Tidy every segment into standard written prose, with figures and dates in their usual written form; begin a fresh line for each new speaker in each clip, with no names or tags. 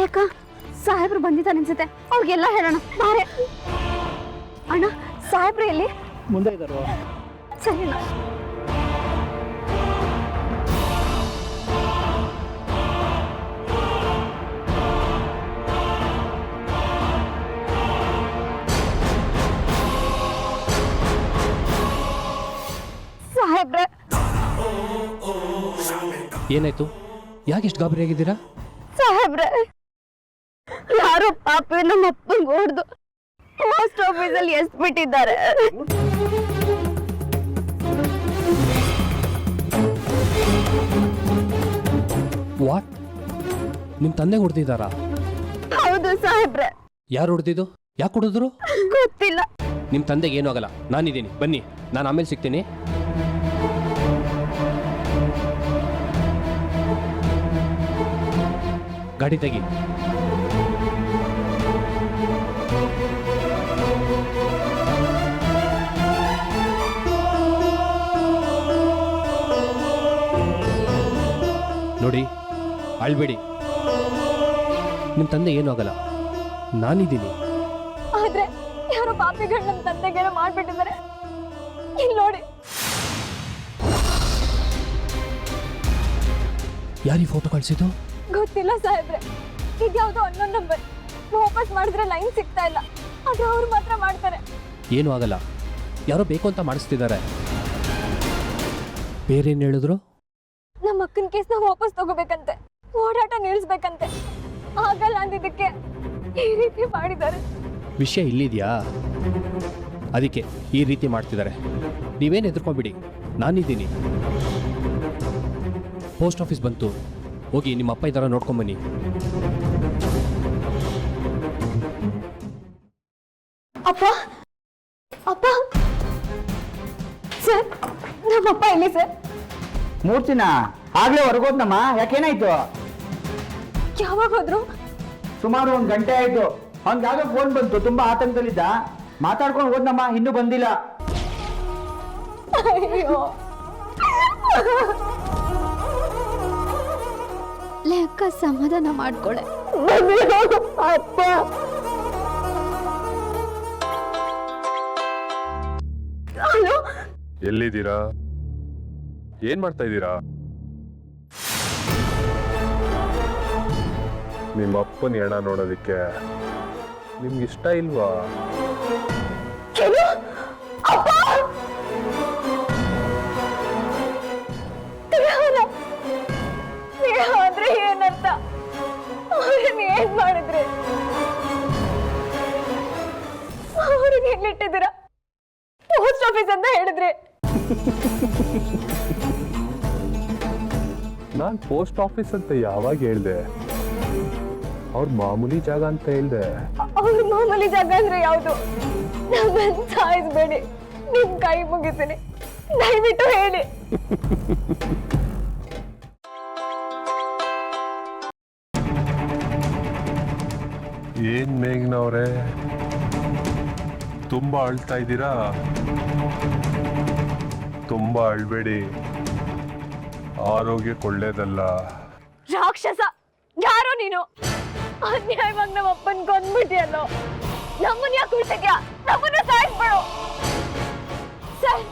ಅಕ್ಕ ಸಾಹೇಬ್ರು ಬಂದಿದ್ದಾನೆ ಅನ್ಸುತ್ತೆ, ಅವ್ರಿಗೆಲ್ಲ ಹೇಳೋಣ ಬಾರೆ. ಅಣ್ಣ ಸಾಹೇಬ್ರು ಎಲ್ಲಿ?
ಮುಂದೆ ಇದ್ದಾರೋ?
ಸರಿ ಅಣ್ಣ. ಸಾಹೇಬ್ರೆ
ಏನಾಯ್ತು? ಯಾಕೆಷ್ಟು ಗಾಬರಿ ಆಗಿದ್ದೀರಾ?
ಸಾಹೇಬ್ರೆ ಯಾರೋ ಪಾಪಿ ನಮ್ಮ ಅಪ್ಪಂಗೆ ಹೊಡೆದು ಪೋಸ್ಟ್ ಆಫೀಸಲ್ಲಿ ಎಸ್ಬಿಟ್ಟಿದ್ದಾರೆ.
ವಾಟ್? ನಿಮ್ಮ ತಂದೆ ಹೊಡೆದಿದ್ದಾರಾ?
ಹೌದು ಸಾಹೇಬ್ರೆ.
ಯಾರು ಹೊಡೆದಿದ್ದು? ಯಾಕೆ ಹೊಡೆದ್ರು?
ಗೊತ್ತಿಲ್ಲ.
ನಿಮ್ಮ ತಂದೆಗೆ ಏನೂ ಆಗಲ್ಲ, ನಾನಿದ್ದೀನಿ, ಬನ್ನಿ, ನಾನು ಆಮೇಲೆ ಸಿಗ್ತೀನಿ. ಗಾಡಿ ತೆಗಿ. ನೋಡಿ, ಅಳ್ಬೇಡಿ, ನಿಮ್ಮ ತಂದೆ ಏನೂ ಆಗಲ್ಲ, ನಾನಿದ್ದೀನಿ.
ಆದ್ರೆ ಯಾರೋ ಪಾಪಿಗಳು ನಮ್ಮ ತಂದೆಗೇನೋ ಮಾಡ್ಬಿಟ್ಟಿದ್ದಾರೆ. ಇಲ್ಲಿ ನೋಡಿ.
ಯಾರೀ ಫೋಟೋ ಕಳಿಸಿದ್ದು?
ಗೊತ್ತಿಲ್ಲ ಸಾಹೇಬ್ರೆ, ಇದ್ಯಾವುದೋ ಅನ್ನೊಂದು ನಂಬರ್. ವಾಪಸ್ ಮಾಡಿದ್ರೆ ಲೈನ್ ಸಿಗ್ತಾ ಇಲ್ಲ, ಆದ್ರೆ ಅವ್ರು ಮಾತ್ರ ಮಾಡ್ತಾರೆ.
ಏನೂ ಆಗಲ್ಲ, ಯಾರೋ ಬೇಕು ಅಂತ ಮಾಡಿಸ್ತಿದ್ದಾರೆ. ಬೇರೇನು ಹೇಳಿದ್ರು?
ನಮ್ಮ ಅಕ್ಕನ ಕೇಸ್ನ ವಾಪಸ್ ತಗೋಬೇಕಂತೆ, ಓಡಾಟ ನಿಲ್ಲಿಸ್ಬೇಕಂತೆ. ಆಗಲ್ಲ ಅಂದಿದ್ದಕ್ಕೆ ಈ ರೀತಿ ಮಾಡಿದ್ದಾರೆ.
ವಿಷಯ ಇಲ್ಲಿದೆಯಾ? ಅದಕ್ಕೆ ಈ ರೀತಿ ಮಾಡ್ತಿದ್ದಾರೆ. ನೀವೇನು ಹೆದರ್ಕೊಂಬಿಡಿ, ನಾನಿದ್ದೀನಿ. ಪೋಸ್ಟ್ ಆಫೀಸ್ ಬಂತು, ಹೋಗಿ ನಿಮ್ಮ ಅಪ್ಪ ಇದ್ದಾರ ನೋಡ್ಕೊಂಬನ್ನಿ.
ಅಪ್ಪ ಅಪ್ಪ ಸರ್, ನಮ್ಮಪ್ಪ ಎಲ್ಲಿ ಸರ್?
ಮೂರ್ತಿನ ಆಗ್ಲೇ ಹೊರಗೋದ್ನಮ್ಮ. ಯಾಕೇನಾಯ್ತು?
ಯಾವಾಗ ಹೋದ್ರು?
ಸುಮಾರು 1 ಗಂಟೆ ಆಯ್ತು. ಅವ್ನಿಗಾಗ ಫೋನ್ ಬಂತು, ತುಂಬಾ ಆತಂಕದಲ್ಲಿದ್ದ. ಮಾತಾಡ್ಕೊಂಡು ಹೋದ್ನಮ್ಮ, ಇನ್ನೂ ಬಂದಿಲ್ಲ.
ಅಯ್ಯೋ ಲೆಕ್ಕ ಸಮಾಧಾನ ಮಾಡ್ಕೊಳ್ಳೆ. ಅಪ್ಪ ಹಲೋ,
ಎಲ್ಲಿದ್ದೀರಾ? ಏನ್ ಮಾಡ್ತಾ ಇದ್ದೀರಾ? ನಿಮ್ಮ ಅಪ್ಪನ ಹೆಣ ನೋಡೋದಿಕ್ಕೆ ನಿಮ್ಗೆ ಇಷ್ಟ ಇಲ್ವಾ?
ಅಂದ್ರೆ ಏನಂತ? ಅವ್ರನ್ನ ಏನ್ ಮಾಡಿದ್ರಿ? ಅವ್ರಿಗೆ ಎಲ್ಲಿಟ್ಟಿದ್ದೀರಾ? ಪೋಸ್ಟ್ ಆಫೀಸ್ ಅಂತ ಹೇಳಿದ್ರಿ.
ನಾನ್ ಪೋಸ್ಟ್ ಆಫೀಸ್ ಅಂತ ಯಾವಾಗ ಹೇಳ್ದೆ? ಅವ್ರ ಮಾಮೂಲಿ ಜಾಗ ಅಂತ ಹೇಳ್ದೆ.
ಅವ್ರ ಮಾಮೂಲಿ ಜಾಗ ಅಂದ್ರೆ ಯಾವುದು? ನಮ್ಮನ್ನ ಸಾಯಿಸ್ಬೇಡಿ, ನಿಮ್ ಕೈ ಮುಗಿತೀನಿ, ದಯವಿಟ್ಟು ಹೇಳಿ.
ಏನ್ ಮೇಘ್ನವ್ರೆ, ತುಂಬಾ ಅಳ್ತಾ ಇದ್ದೀರಾ? ತುಂಬಾ ಅಳ್ಬೇಡಿ, ಆರೋಗ್ಯಕ್ಕೆ ಒಳ್ಳೇದಲ್ಲ.
ರಾಕ್ಷಸ, ಯಾರೋ ನೀನು? ಅನ್ಯಾಯವಾಗಿ ನಮ್ಮ ಅಪ್ಪನ್ ಕೊಂದ್ಬಿಟ್ಟಿಯಲ್ಲೋ. ನಮ್ಮನ್ನ ಯಾಕೆ ಉಳ್ಸಿದ್ಯಾ? ನಮ್ಮನ್ನ ಸಾಯಿಸ್ಬೇಡು ಸರ್.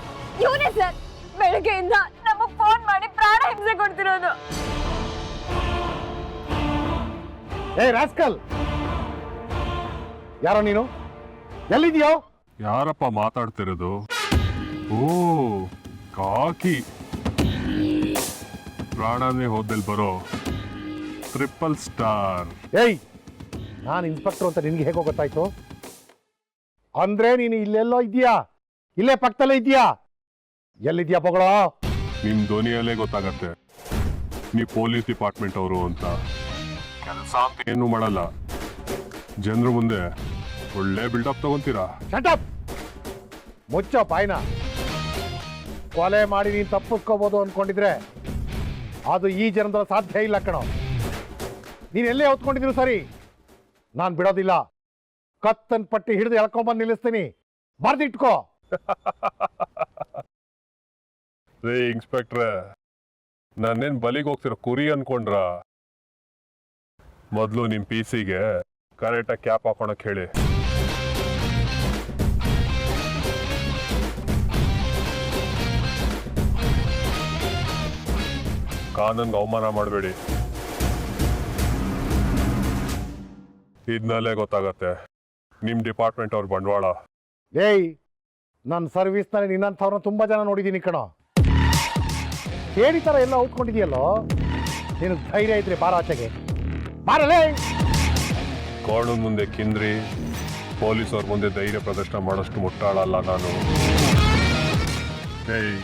ಇವನೇ ಸರ್ ಬೆಳಗ್ಗೆಯಿಂದ ನಮಗ್ ಫೋನ್ ಮಾಡಿ ಪ್ರಾಣ ಹಿಂಸೆ ಕೊಡ್ತಿರೋದು.
ಏ ರಾಸ್ಕಲ್, ಯಾರೋ ನೀನು? ಎಲ್ಲಿದ್ಯೋ?
ಯಾರಪ್ಪ ಮಾತಾಡ್ತಿರೋದು? ಓ, ಕಾಕಿ ಪ್ರಾಣನೇ ಹೋದಲ್ಲಿ ಬರೋ ಟ್ರಿಪಲ್ ಸ್ಟಾರ್.
ಏಯ್, ನಾನು ಇನ್ಸ್ಪೆಕ್ಟರ್ ಅಂತ ನಿನ್ಗೆ ಹೇಗೋ ಗೊತ್ತಾಯ್ತು? ಅಂದ್ರೆ ನೀನು ಇಲ್ಲೆಲ್ಲೋ ಇದೆಯಾ? ಇಲ್ಲೇ ಪಕ್ಕದಲ್ಲೇ ಇದೆಯಾ? ಎಲ್ಲಿದ್ಯಾ ಬಗಳೋ?
ನಿಮ್ ಧ್ವನಿಯಲ್ಲೇ ಗೊತ್ತಾಗತ್ತೆ ನೀವು ಪೊಲೀಸ್ ಡಿಪಾರ್ಟ್ಮೆಂಟ್ ಅವರು ಅಂತ. ಕೆಲಸ ಅಂತ ಏನು ಮಾಡಲ್ಲ, ಜನರು ಮುಂದೆ ಒಳ್ಳೆ ಬಿಲ್ಡಪ್ ತಗೊಂತೀರಾ.
ಶಟ್ ಅಪ್, ಮುಚ್ಚೋ ಬಾಯ್ನ. ಕೊಲೆ ಮಾಡಿ ನೀನು ತಪ್ಪಿಸ್ಕೋಬಹುದು ಅನ್ಕೊಂಡಿದ್ರೆ ಅದು ಈ ಜನರ ಸಾಧ್ಯ ಇಲ್ಲ ಕಣೋ. ನೀನ್ ಎಲ್ಲೇ ಹೊತ್ಕೊಂಡಿದ್ರು ಸರಿ, ನಾನು ಬಿಡೋದಿಲ್ಲ. ಕತ್ತನ್ ಪಟ್ಟಿ ಹಿಡಿದು ಎಳ್ಕೊಂಬಂದು ನಿಲ್ಲಿಸ್ತೀನಿ, ಬರ್ದಿಟ್ಕೋ.
ರೇ ಇನ್ಸ್ಪೆಕ್ಟ್ರೆ, ನಾನೇನ್ ಬಲಿಗೆ ಹೋಗ್ತಿರೋ ಕುರಿ ಅನ್ಕೊಂಡ್ರ? ಮೊದಲು ನಿಮ್ಮ ಪಿ ಸಿಗೆ ಕರೆಕ್ಟಾಗಿ ಕ್ಯಾಪ್ ಹಾಕೊಳಕ್ ಹೇಳಿ. ಕಾನೂನ್ಗೆ ಅವಮಾನ ಮಾಡಬೇಡಿ. ಇದ್ನಲ್ಲೇ ಗೊತ್ತಾಗತ್ತೆ ನಿಮ್ಮ ಡಿಪಾರ್ಟ್ಮೆಂಟ್ ಅವ್ರ ಬಂಡವಾಳ.
ಏಯ್, ನನ್ನ ಸರ್ವಿಸ್ನಲ್ಲಿ ನಿನ್ನಂಥವ್ರನ್ನ ತುಂಬ ಜನ ನೋಡಿದ್ದೀನಿ ಕಣೋ. ಹೇಳಿ ಥರ ಎಲ್ಲ ಓದ್ಕೊಂಡಿದೆಯಲ್ಲೋ, ನಿನಗೆ ಧೈರ್ಯ ಇದ್ರೆ ಬಾರ ಆಚೆಗೆ ಬಾರಲೇ.
ಕಾನೂನು ಮುಂದೆ ಕಿಂದ್ರಿ, ಪೊಲೀಸ್ ಅವ್ರ ಮುಂದೆ ಧೈರ್ಯ ಪ್ರದರ್ಶನ ಮಾಡೋಷ್ಟು ಮುಟ್ಟಾಳಲ್ಲ ನಾನು. ಏಯ್,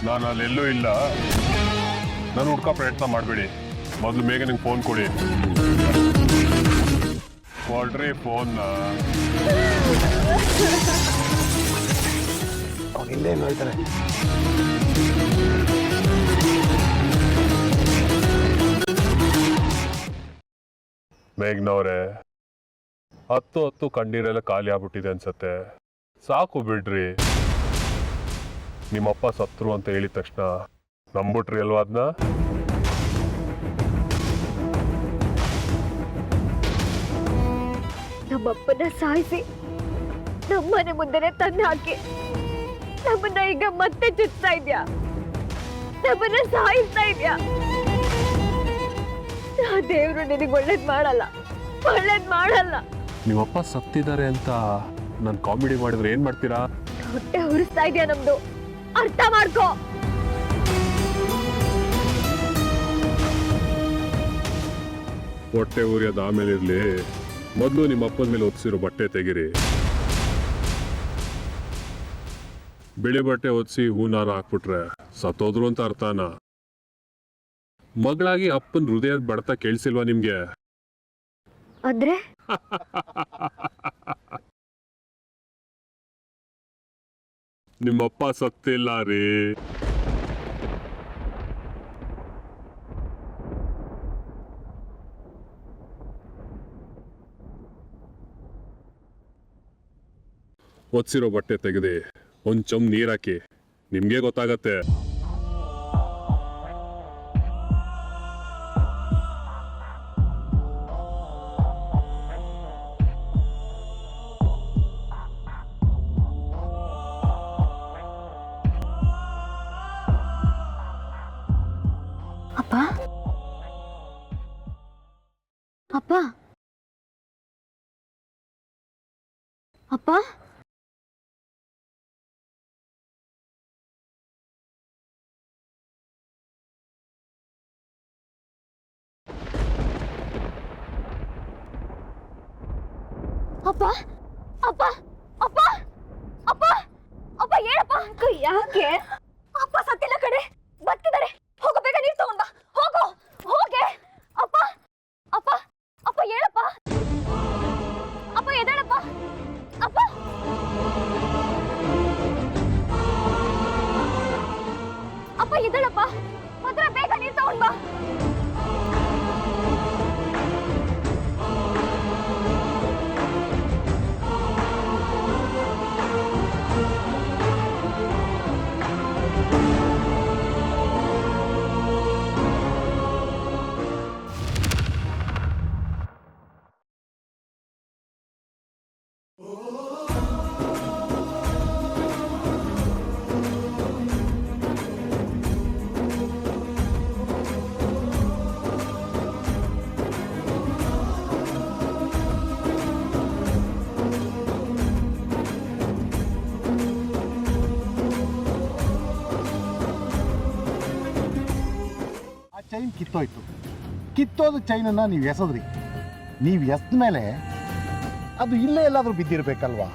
ನಾನು ಅಲ್ಲೆಲ್ಲೂ ಇಲ್ಲ. ನಾನು ಹುಡ್ಕೋ ಪ್ರಯತ್ನ ಮಾಡಬೇಡಿ. ಮೊದಲು ಬೇಗ ನಿಂಗೆ ಫೋನ್ ಕೊಡಿ. ಕೊಡ್ರಿ ಫೋನ್ನ.
ಇಲ್ಲೇ ಏನು ಹೇಳ್ತಾರೆ.
ಮೇಘ್ನವ್ರೆ, 10 ಕಂಡೀರೆಲ್ಲ ಖಾಲಿ ಆಗ್ಬಿಟ್ಟಿದೆ ಅನ್ಸತ್ತೆ. ಸಾಕು ಬಿಡ್ರಿ. ನಿಮ್ಮಪ್ಪ ಸತ್ರು ಅಂತ ಹೇಳಿದ ತಕ್ಷಣ ನಂಬಿಟ್ರಿ ಅಲ್ವಾ ಅದನ್ನ?
ನಮ್ಮಪ್ಪನ ಸಾಯಿಸಿ ನಮ್ಮನೆ ಮುಂದೆನೆ ತಂದು ಹಾಕಿ ನಮ್ಮನ್ನ ಈಗ ಮತ್ತೆ ಚುಚ್ತಾ ಇದ್ಯಾ, ನಮ್ಮನ್ನ ಸಾಯಿಸ್ತಾ ಇದ್ಯಾ. ಆ ದೇವ್ರು ನಿನಗೆ ಒಳ್ಳೇದ್ ಮಾಡಲ್ಲ, ಒಳ್ಳೇದ್ ಮಾಡಲ್ಲ.
ನಿಮ್ಮಪ್ಪ ಸತ್ತಿದ್ದಾರೆ ಅಂತ ನಾನು ಕಾಮಿಡಿ ಮಾಡಿದ್ರೆ ಏನ್ ಮಾಡ್ತೀರಾ?
ಹೊಟ್ಟೆ ಉರಿಸ್ತಾ ಇದೆಯಾ ನಮ್ದು, ಅರ್ಥ ಮಾಡ್ಕೋ.
ಹೊಟ್ಟೆ ಉರಿಯೋದು ಆಮೇಲೆ ಇರ್ಲಿ, ಮೊದಲು ನಿಮ್ಮ ಅಪ್ಪನ ಮೇಲೆ ಒದಿಸಿರೋ ಬಟ್ಟೆ ತೆಗಿರಿ. ಬಿಳಿ ಬಟ್ಟೆ ಒದಿಸಿ ಹೂನಾರ ಹಾಕ್ಬಿಟ್ರೆ ಸತ್ತೋದ್ರು ಅಂತ ಅರ್ಥನಾ? ಮಗಳಾಗಿ ಅಪ್ಪನ ಹೃದಯದ ಬಡತ ಕೇಳಿಸಿಲ್ವಾ ನಿಮ್ಗೆ?
ಅಂದ್ರೆ
ನಿಮ್ಮಪ್ಪ ಸತ್ತಿಲ್ಲ ರೀ. ಒದಿಸಿರೋ ಬಟ್ಟೆ ತೆಗೆದಿ ಒಂದ್ ಚಮ್ ನೀರ್ ಹಾಕಿ, ನಿಮ್ಗೆ ಗೊತ್ತಾಗತ್ತೆ.
ಅಪ್ಪ ಅಪ್ಪ ಅಪ್ಪ ಅಪ್ಪ ಅಪ್ಪ ಅಪ್ಪ ಅಪ್ಪ ಅಪ್ಪ ಹೇಳಪ್ಪ. ಯಾಕೆ? ಅಪ್ಪ ಸತ್ತಿಲ್ಲ ಕಡೆ, ಬದುಕಿದ್ದಾರೆ. ಹೋಗೋ, ಬೇಗ ನೀರು ತಗೊಂಡ್ ಬಾ. ಹೋಗೋ, ಹೋಗೆ. ಅಪ್ಪ ಅಪ್ಪ ಅಪ್ಪ ಹೇಳಪ್ಪ. ಅಪ್ಪ ಎದ್ದೇಳಪ್ಪ. ಅಪ್ಪ ಅಪ್ಪ ಎದ್ದೇಳಪ್ಪ. ಮಾತ್ರ ಬೇಗ ನೀರು ತಗೊಂಡ್ ಬಾ.
ಚೈನ್ ಕಿತ್ತೋಯ್ತು. ಕಿತ್ತೋದು ಚೈನನ್ನು ನೀವು ಎಸದ್ರಿ. ನೀವು ಎಸ್ದ ಮೇಲೆ ಅದು ಇಲ್ಲೇ ಎಲ್ಲಾದರೂ ಬಿದ್ದಿರ್ಬೇಕಲ್ವಾ?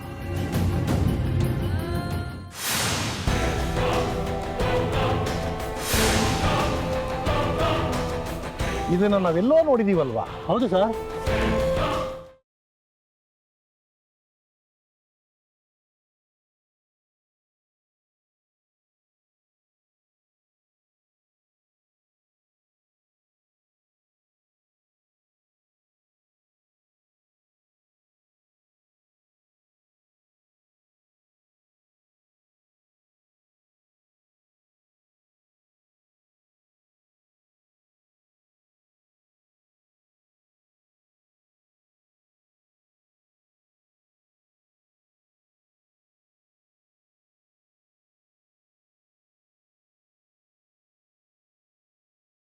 ಇದನ್ನು ನಾವೆಲ್ಲೋ ನೋಡಿದೀವಲ್ವಾ?
ಹೌದು ಸರ್.